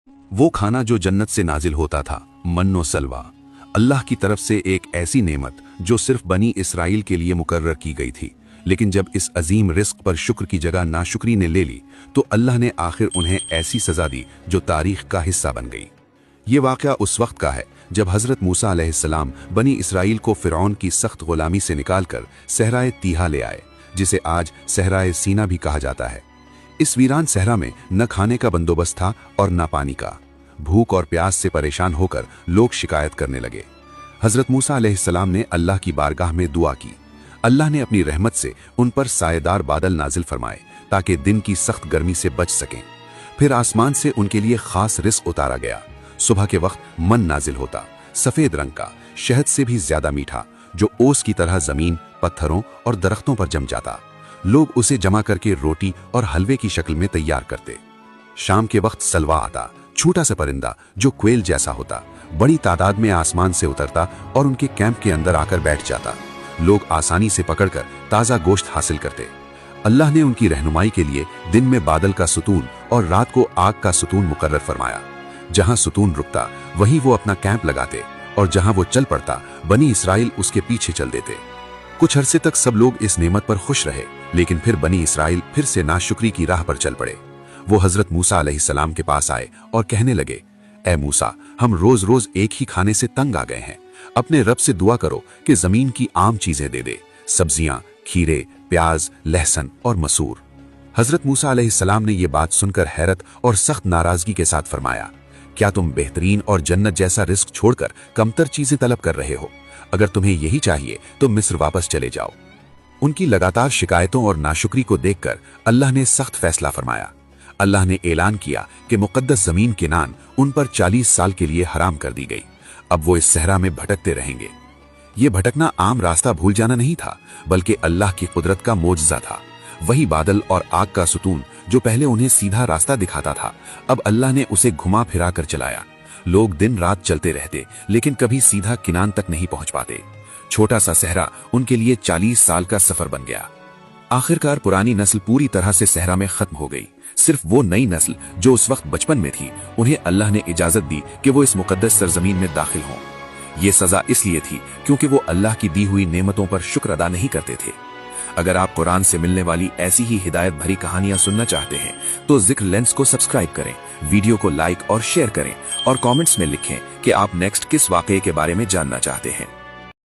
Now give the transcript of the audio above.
वो खाना जो जन्नत से नाजिल होता था, मन्नो सलवा, अल्लाह की तरफ से एक ऐसी नेमत जो सिर्फ बनी इसराइल के लिए मुकर्रर की गई थी। लेकिन जब इस अजीम रिस्क पर शुक्र की जगह नाशुक्री ने ले ली तो अल्लाह ने आखिर उन्हें ऐसी सजा दी जो तारीख का हिस्सा बन गई। ये वाक़या उस वक्त का है जब हज़रत मूसा अलैहिस्सलाम बनी इसराइल को फ़िरौन की सख्त गुलामी से निकालकर सहराए तीहा ले आए, जिसे आज सहराए सीना भी कहा जाता है। इस वीरान सहरा में न खाने का बंदोबस्त था और न पानी का। भूख और प्यास से परेशान होकर लोग शिकायत करने लगे। हज़रत मूसा अलैहिस्सलाम ने अल्लाह की बारगाह में दुआ की। अल्लाह ने अपनी रहमत से उन पर सायेदार बादल नाजिल फरमाए ताकि दिन की सख्त गर्मी से बच सकें। फिर आसमान से उनके लिए खास रिस्क उतारा गया। सुबह के वक्त मन नाजिल होता, सफेद रंग का, शहद से भी ज्यादा मीठा, जो ओस की तरह जमीन, पत्थरों और दरख्तों पर जम जाता। लोग उसे जमा करके रोटी और हलवे की शक्ल में तैयार करते। शाम के वक्त सलवा आता, छोटा सा परिंदा जो क्वेल जैसा होता, बड़ी तादाद में आसमान से उतरता और उनके कैंप के अंदर आकर बैठ जाता। लोग आसानी से पकड़कर ताज़ा गोश्त हासिल करते। अल्लाह ने उनकी रहनुमाई के लिए दिन में बादल का सुतून और रात को आग का सुतून मुकर्रर फरमाया। जहां सुतून रुकता वहीं वो अपना कैंप लगाते और जहां वो चल पड़ता बनी इसराइल उसके पीछे चल देते। कुछ अरसे तक सब लोग इस नेमत पर खुश रहे, लेकिन फिर बनी इसराइल फिर से नाशुक्री की राह पर चल पड़े। वो हजरत मूसा अलैहिस्सलाम के पास आए और कहने लगे, ए मूसा, हम रोज रोज एक ही खाने से तंग आ गए हैं। अपने रब से दुआ करो कि जमीन की आम चीजें दे दे, सब्जियां, खीरे, प्याज, लहसुन और मसूर। हजरत मूसा अलैहिस्सलाम ने यह बात सुनकर हैरत और सख्त नाराजगी के साथ फरमाया, क्या तुम बेहतरीन और जन्नत जैसा रिस्क छोड़कर कमतर चीजें तलब कर रहे हो? अगर तुम्हें यही चाहिए तो मिस्र वापस चले जाओ। उनकी लगातार शिकायतों और नाशुक्री को देखकर अल्लाह ने सख्त फैसला फरमाया। अल्लाह ने ऐलान किया कि मुकद्दस जमीन किनान उन पर 40 साल के लिए हराम कर दी गई। अब वो इस सहरा में भटकते रहेंगे। ये भटकना आम रास्ता भूल जाना नहीं था, बल्कि अल्लाह की कुदरत का मोजज़ा था। वही बादल और आग का सुतून जो पहले उन्हें सीधा रास्ता दिखाता था, अब अल्लाह ने उसे घुमा फिरा कर चलाया। लोग दिन रात चलते रहते, लेकिन कभी सीधा किनान तक नहीं पहुंच पाते। छोटा सा सहरा उनके लिए 40 साल का सफर बन गया। आखिरकार पुरानी नस्ल पूरी तरह से सहरा में खत्म हो गई। सिर्फ वो नई नस्ल जो उस वक्त बचपन में थी, उन्हें अल्लाह ने इजाजत दी कि वो इस मुकद्दस सरजमीन में दाखिल हों। ये सजा इसलिए थी क्योंकि वो अल्लाह की दी हुई नेमतों पर शुक्र अदा नहीं करते थे। अगर आप कुरान से मिलने वाली ऐसी ही हिदायत भरी कहानियां सुनना चाहते हैं तो जिक्र लेंस को सब्सक्राइब करें, वीडियो को लाइक और शेयर करें और कमेंट्स में लिखें कि आप नेक्स्ट किस वाकये के बारे में जानना चाहते हैं।